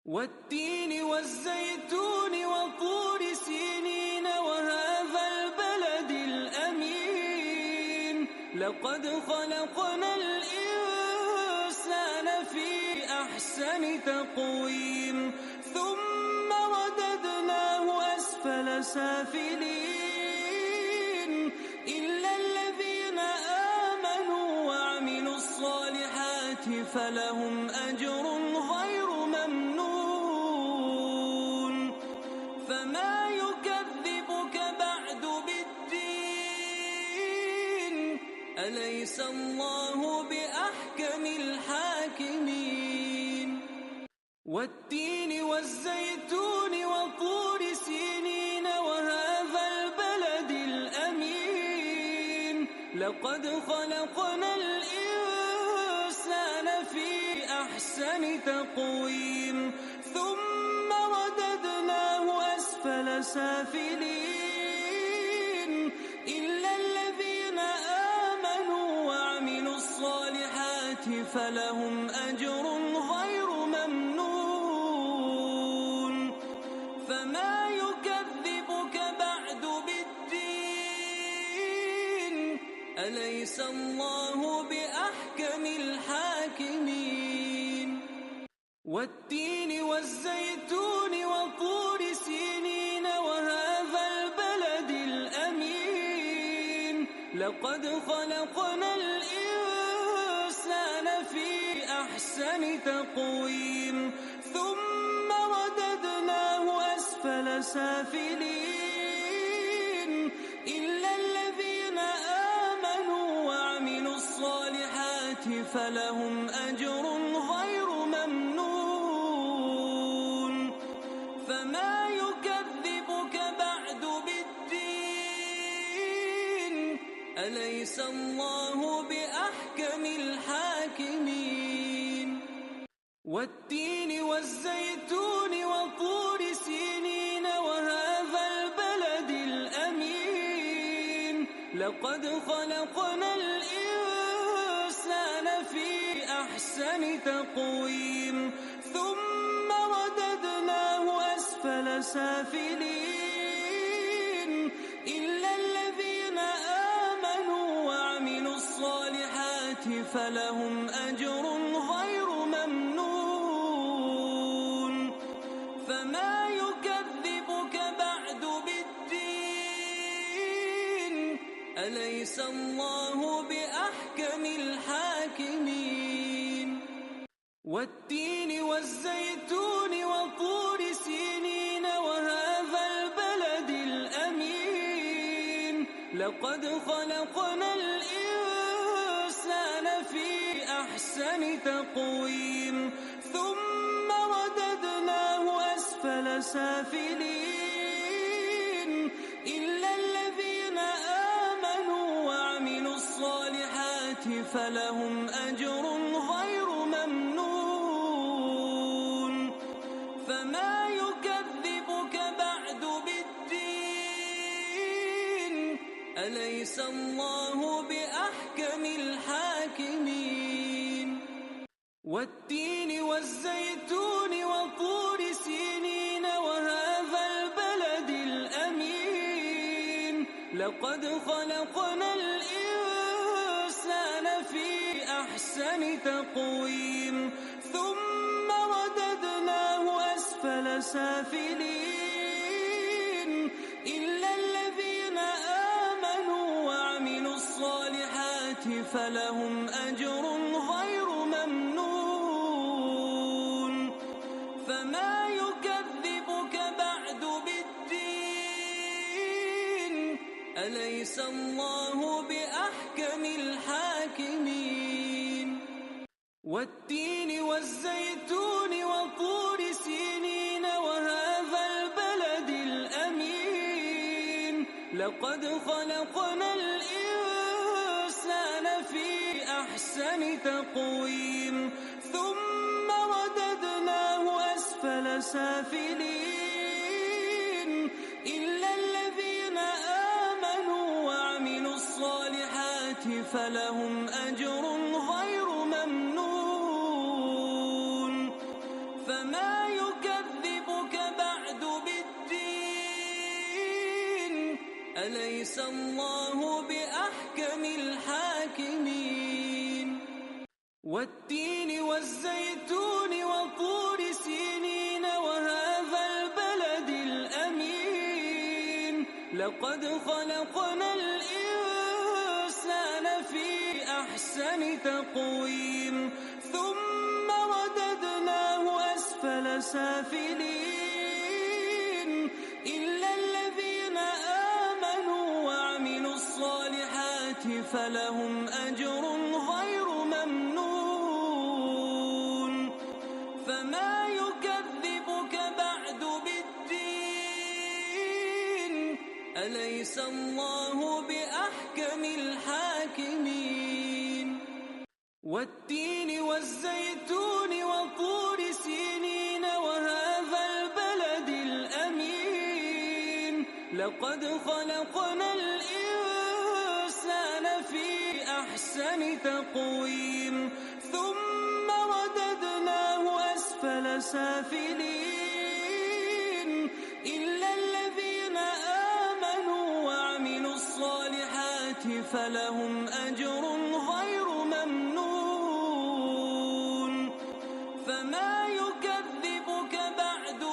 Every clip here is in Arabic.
والتين والزيتون وطور سينين وهذا البلد الأمين لقد خلقنا الإنسان في أحسن تقويم ثم رددناه أسفل سافلين إلا الذين آمنوا وعملوا الصالحات فلهم أجر غير ممنون فما يكذبك بعد بالدين أليس الله بأحكم الحاكمين والتين والزيتون وطور سينين وهذا البلد الأمين لقد خلقنا الإنسان في أحسن تقويم ثم رددناه أسفل سافلين إلا الذين آمنوا وعملوا الصالحات فلهم أجر غير ممنون فما يكذبك بعد بالدين أليس الله بأحكم الحاكمين والتين والزيتون وطور سينين وهذا البلد الأمين لقد خلقنا الإنسان في أحسن تقويم ثم رددناه أسفل سافلين إلا الذين آمنوا وعملوا الصالحات فلهم أجر غير ممنون فما يكذبك بعد بالدين أليس الله بأحكم الحاكمين والتين والزيتون وطور سينين وهذا البلد الأمين لقد خلقنا الإنسان في أحسن تقويم ثم رددناه أسفل سافلين إلا الذين آمنوا وعملوا الصالحات فلهم أجر غير ممنون فما يكذبك بعد بالدين أليس الله بأحكم الحاكمين والتين والزيتون وطور سينين وهذا البلد الأمين لقد خلقنا الإنسان في أحسن تقويم ثم رددناه أسفل سافلين إلا الذين آمنوا وعملوا الصالحات فلهم أجر غير ممنون فما يكذبك بعد بالدين أليس الله بأحكم الحاكمين والتين والزيتون وطور سينين وهذا البلد الأمين لقد خلقنا الإنسان في أحسن تقويم ثم رددناه أسفل سافلين إلا الذين آمنوا وعملوا الصالحات فلهم أجر غير ممنون فما يكذبك بعد بالدين أليس الله بأحكم الحاكمين والتين والزيتون وطور سينين وهذا البلد الأمين لقد خلقنا الإنسان في أحسن تقويم ثم رددناه أسفل سافلين إلا الذين آمنوا وعملوا الصالحات فلهم أجر غير ممنون فما يكذبك بعد بالدين أليس الله بأحكم الحاكمين والتين والزيتون وطور سينين وهذا البلد الأمين لقد خلقنا الإنسان في أحسن تقويم ثم رددناه أسفل سافلين إلا الذين آمنوا وعملوا الصالحات فلهم أجر غير ممنون فما يكذبك بعد بالدين أليس الله بأحكم الحاكمين والتين والزيتون وطور سينين وهذا البلد الأمين لقد خلقنا الإنسان في أحسن تقويم ثم رددناه أسفل سافلين إلا الذين آمنوا وعملوا الصالحات فلهم أجر غير ممنون فما يكذبك بعد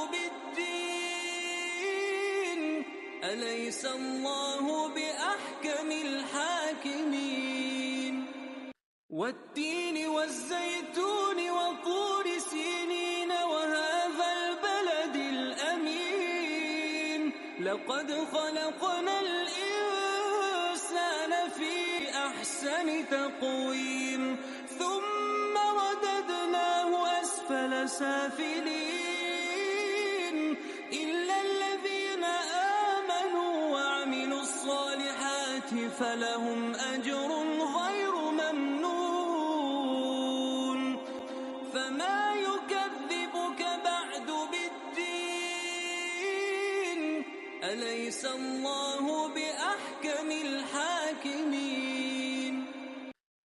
بالدين أليس الله بأحكم الحاكمين والتين والزيتون وطور سينين وهذا البلد الأمين لقد خلقنا الإنسان في أحسن تقويم ثم رددناه أسفل سافلين إلا الذين آمنوا وعملوا الصالحات فلهم أجر غير ممنون فما يكذبك بعد بالدين أليس الله بأحكم الحاكمين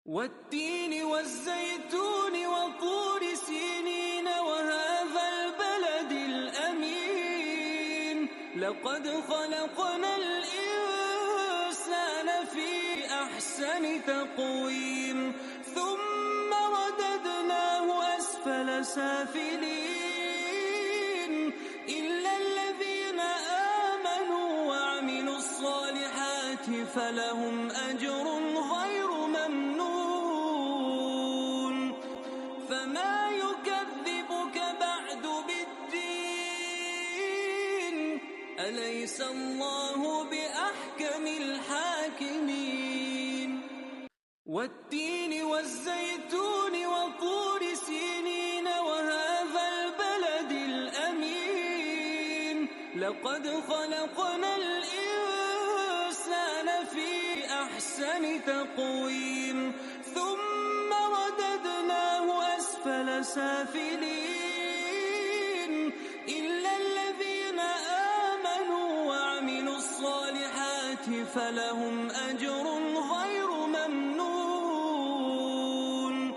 والتين والزيتون وطور سينين وهذا البلد الأمين لقد خلقنا الإنسان في أحسن تقويم ثم رددناه أسفل سافلين إلا الذين آمنوا وعملوا الصالحات فلهم أجر غير ممنون فما يكذبك بعد بالدين أليس الله بأحكم الحاكمين والتين والزيتون وطور سينين وهذا البلد الأمين لقد خلقنا الإنسان في أحسن تقويم ثم رددناه أسفل سافلين إلا الذين آمنوا وعملوا الصالحات فلهم أجر غير ممنون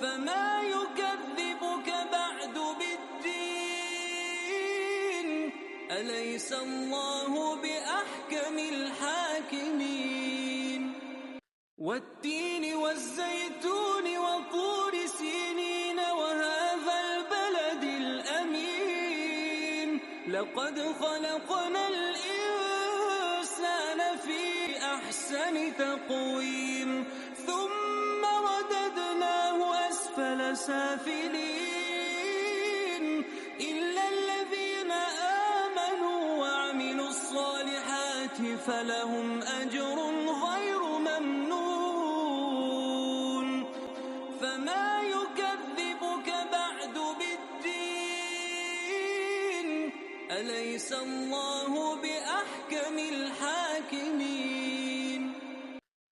فما يكذبك بعد بالدين أليس الله بأحكم الحاكمين والتين والزيتون وطور سينين وهذا البلد الأمين لقد خلقنا الإنسان في أحسن تقويم ثم رددناه أسفل سافلين إلا الذين آمنوا وعملوا الصالحات فلهم أجر غير ممنون فما يكذبك بعد بالدين أليس الله بأحكم الحاكمين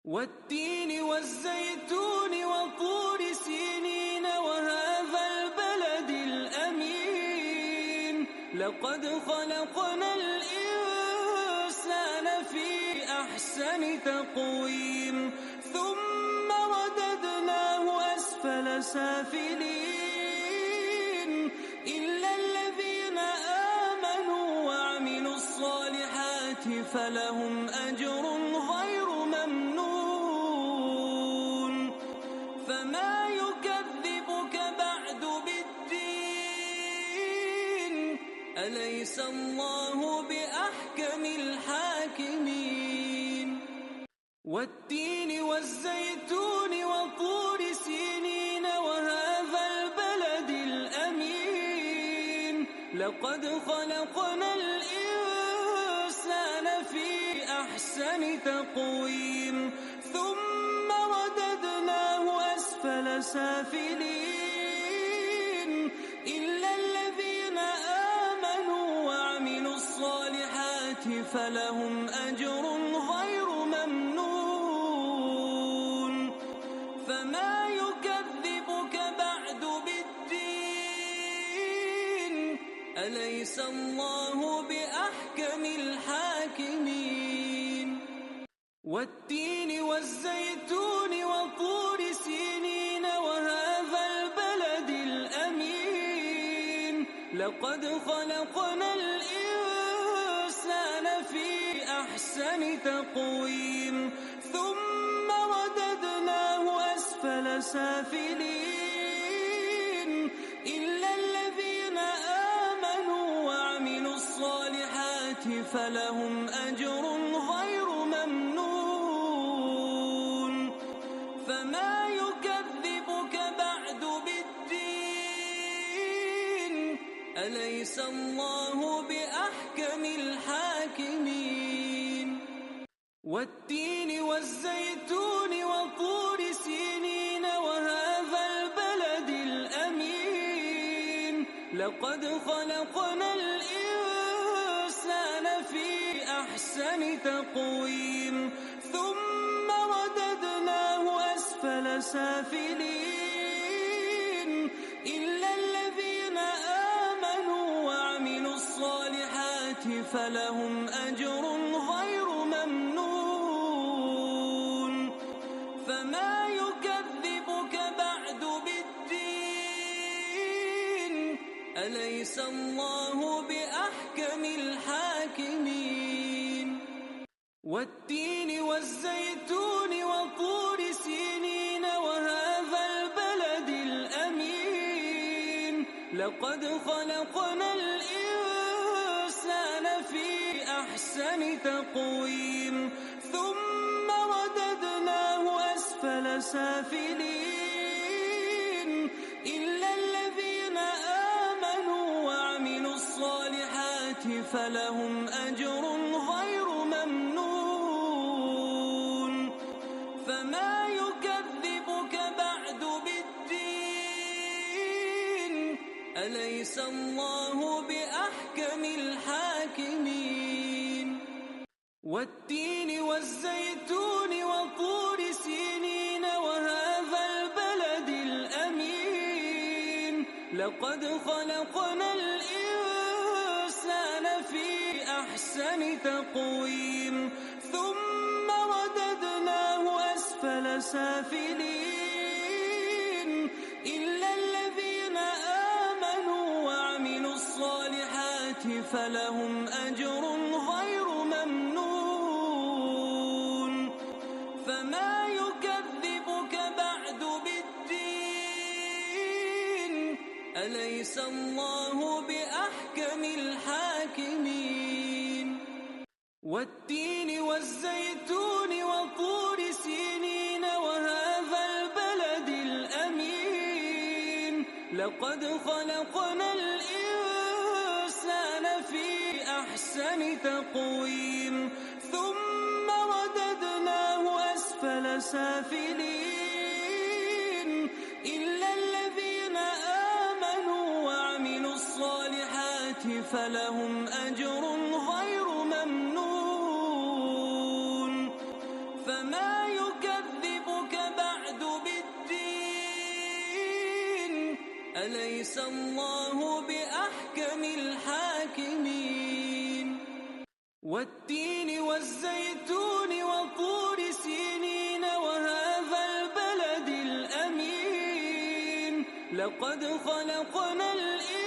والتين والزيتون وطور سينين وهذا البلد الأمين لقد خلقنا الإنسان في أحسن تقويم ثم رددناه أسفل سافلين إلا الصالحات فلهم أجر غير ممنون فما يكذبك بعد بالدين أليس الله بأحكم الحاكمين والتين والزيتون وطور سينين وهذا البلد الأمين لقد خلقنا الإنسان في أحسن تقويم ثم رددناه أسفل سافلين إلا الذين آمنوا وعملوا الصالحات فلهم أجر غير ممنون فما يكذبك بعد بالدين أليس الله بأحكم الحاكمين والتين والزيتون وطور سينين وهذا البلد الأمين لقد خلقنا الإنسان في أحسن تقويم ثم رددناه أسفل سافلين إلا الذين آمنوا وعملوا الصالحات فلهم أجر غير ممنون فما يكذبك بعد بالدين أليس الله بأحكم الحاكمين والتين والزيتون وطور سينين وهذا البلد الأمين لقد خلقنا الإنسان في أحسن تقويم ثم رددناه أسفل سافلين إلا الذين آمنوا وعملوا الصالحات فلهم أجر غير ممنون فما يكذبك بعد بالدين أليس الله بأحكم الحاكمين والتين والزيتون وطور سينين وهذا البلد الأمين لقد خلقنا الإنسان في أحسن تقويم ثم رددناه أسفل سافلين إلا الذين آمنوا وعملوا الصالحات فلهم أجر غير ممنون فما يكذبك بعد بالدين أليس الله بأحكم الحاكمين والتين والزيتون وطور سينين وهذا البلد الأمين لقد خلقنا الإنسان في أحسن تقويم ثم رددناه أسفل سافلين إلا الذين آمنوا وعملوا الصالحات فلهم أجر غير ممنون فما يكذبك بعد بالدين أليس الله بأحكم الحاكمين والتين والزيتون وطور سينين وهذا البلد الأمين لقد خلقنا الإنسان في أحسن تقويم ثم رددناه أسفل سافلين إلا الذين آمنوا وعملوا الصالحات فلهم أجر غير ممنون فما يكذبك بعد بالدين أليس الله بأحكم الحاكمين والتين والزيتون وطور سينين وهذا البلد الأمين لقد خلقنا الإنسان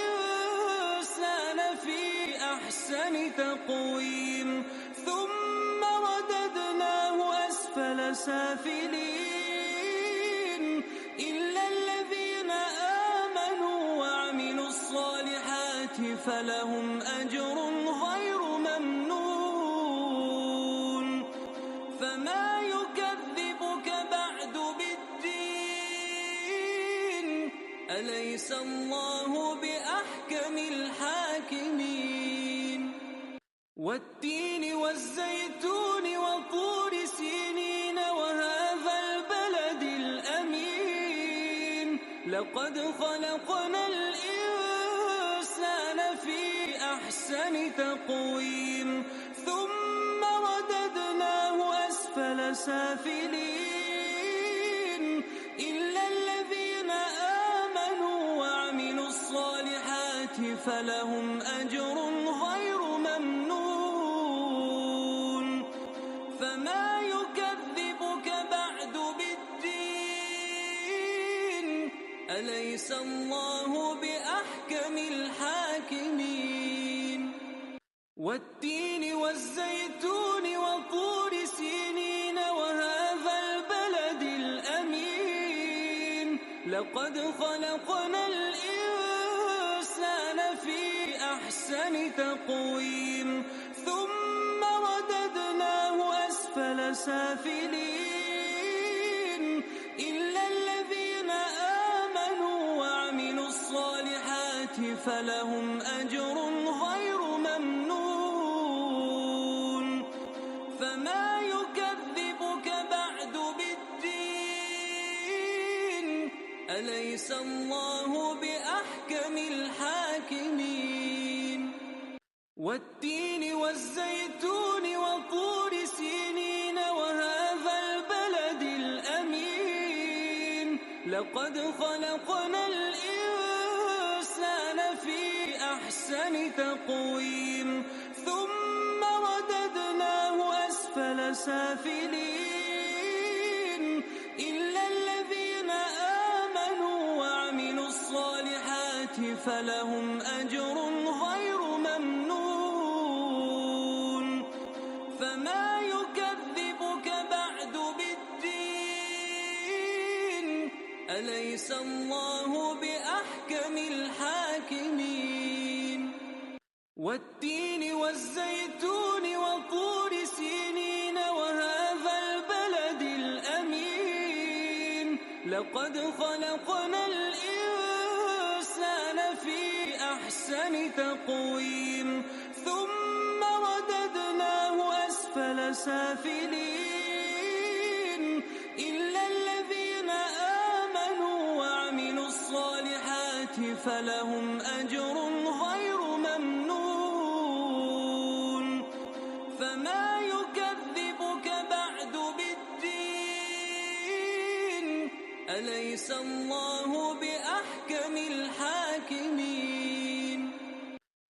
في أحسن تقويم ثم رددناه أسفل سافلين إلا الذين آمنوا وعملوا الصالحات فلهم أجر غير ممنون فما يكذبك بعد بالدين أليس الله بأحكم الحاكمين والتين والزيتون وطور سينين وهذا البلد الأمين لقد خلقنا الإنسان في أحسن تقويم ثم رددناه أسفل سافلين إلا الذين آمنوا وعملوا الصالحات فلهم أجر غير ممنون فما يكذبك بعد بالدين أليس الله بأحكم الحاكمين والتين والزيتون وطور سينين وهذا البلد الأمين لقد خلقنا الإنسان في أحسن تقويم ثم رددناه أسفل سافلين إلا الذين آمنوا وعملوا الصالحات فلهم أجر غير ممنون فما يكذبك بعد بالدين أليس الله بأحكم الحاكمين والتين والزيتون وطور سينين وهذا البلد الأمين لقد خلقنا الإنسان في أحسن تقويم ثم رددناه أسفل سافلين إلا الذين آمنوا وعملوا الصالحات فلهم أجر غير ممنون فما يكذبك بعد بالدين أليس الله بأحكم الحاكمين والتين والزيتون وطور سينين وهذا البلد الأمين لقد خلقنا الإنسان في أحسن تقويم ثم رددناه أسفل سافلين إلا الذين آمنوا وعملوا الصالحات فلهم أجر غير ممنون فما يكذبك بعد بالدين أليس الله بأحكم الحاكمين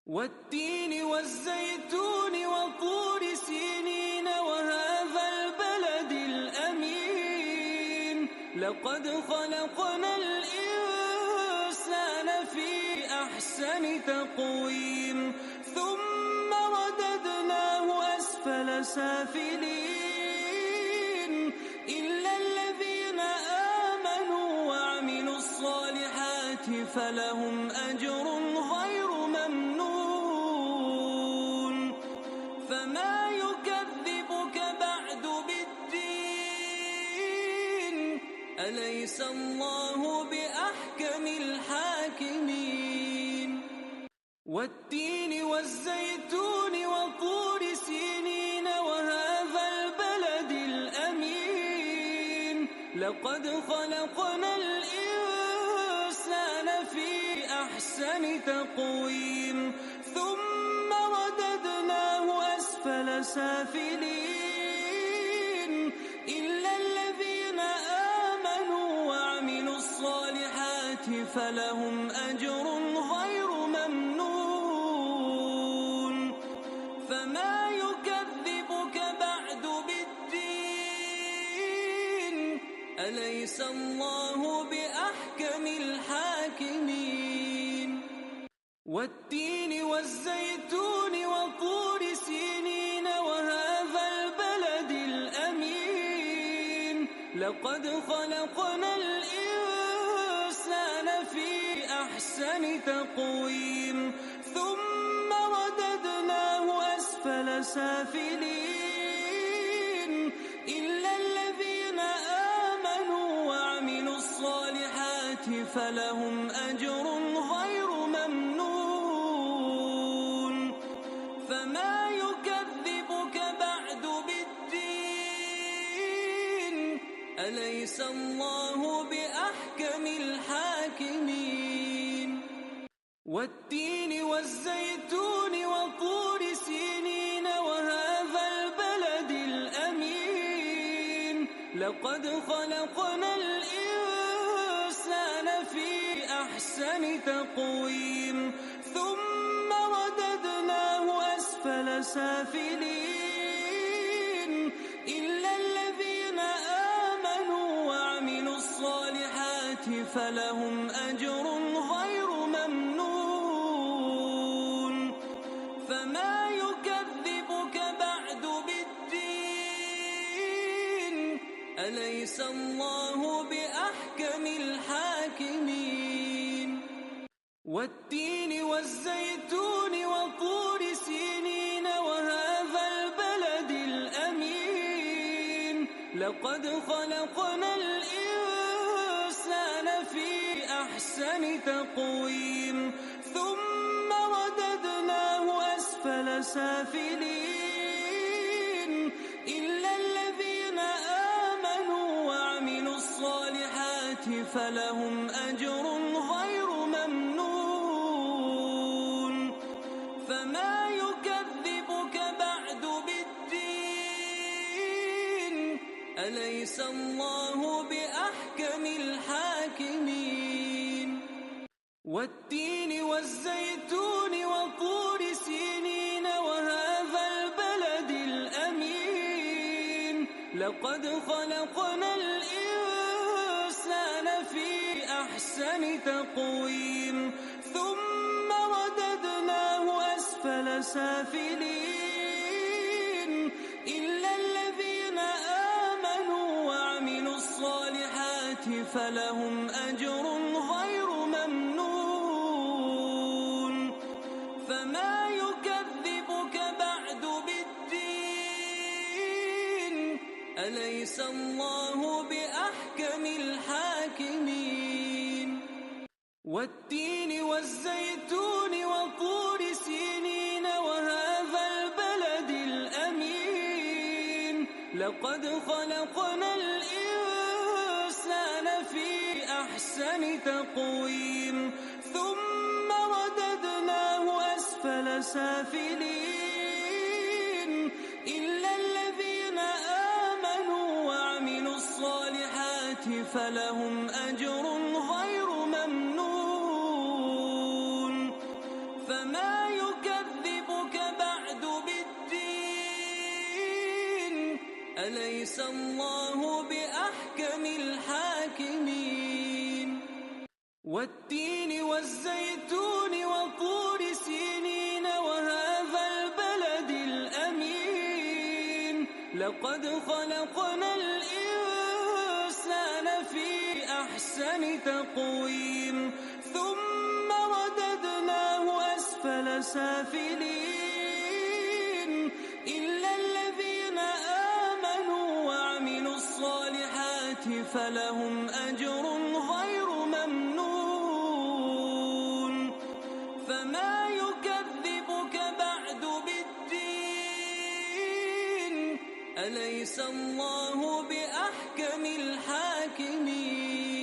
والتين والزيتون وطور سينين وهذا البلد الأمين لقد خلقنا الإنسان في أحسن تقويم ثم رددناه أسفل سافلين إلا الذين آمنوا وعملوا الصالحات فلهم أجر غير ممنون فما يكذبك بعد بالدين أليس الله بأحكم الحاكمين والتين والزيتون وطور سينين وهذا البلد الأمين لقد خلقنا الإنسان في أحسن تقويم ثم رددناه أسفل سافلين إلا الذين آمنوا وعملوا الصالحات فلهم أجر غير ممنون فما يكذبك بعد بالدين أليس الله بأحكم الحاكمين والتين والزيتون وطور سينين وهذا لقد خلقنا الإنسان في أحسن تقويم ثم رددناه أسفل سافلين إلا الذين آمنوا وعملوا الصالحات فلهم أجر غير ممنون فما يكذبك بعد بالدين أليس الله بأحكم الحاكمين والتين والزيتون وطور سينين وهذا البلد الأمين لقد خلقنا الإنسان في أحسن تقويم ثم رددناه أسفل سافلين إلا الذين آمنوا وعملوا الصالحات فلهم أجر غير ممنون فما يكذبك بعد بالدين أليس الله بأحكم الحاكمين والتين والزيتون وطور سينين وهذا البلد الأمين لقد خلقنا الإنسان في أحسن تقويم ثم رددناه أسفل سافلين إلا الذين آمنوا وعملوا الصالحات فلهم أجر غير ممنون فما يكذبك بعد بالدين أليس الله بأحكم الحاكمين والتين والزيتون وطور سينين وهذا البلد الأمين لقد خلقنا الإنسان في أحسن تقويم ثم رددناه أسفل سافلين إلا الذين آمنوا وعملوا الصالحات فلهم أجر غير ممنون فما يكذبك بعد بالدين أليس الله بأحكم الحاكمين والتين والزيتون وطور سينين وهذا البلد الأمين لقد خلقنا الإنسان في أحسن تقويم ثم رددناه أسفل سافلين إلا الذين آمنوا وعملوا الصالحات فلهم أجر غير ممنون فما يكذبك بعد بالدين أليس الله بأحكم الحاكمين والتين والزيتون وطور سينين وهذا البلد الأمين لقد خلقنا الإنسان في أحسن تقويم ثم رددناه أسفل سافلين إلا الذين آمنوا وعملوا الصالحات فلهم أجر غير ممنون فما يكذبك بعد بالدين أليس الله بأحكم الحاكمين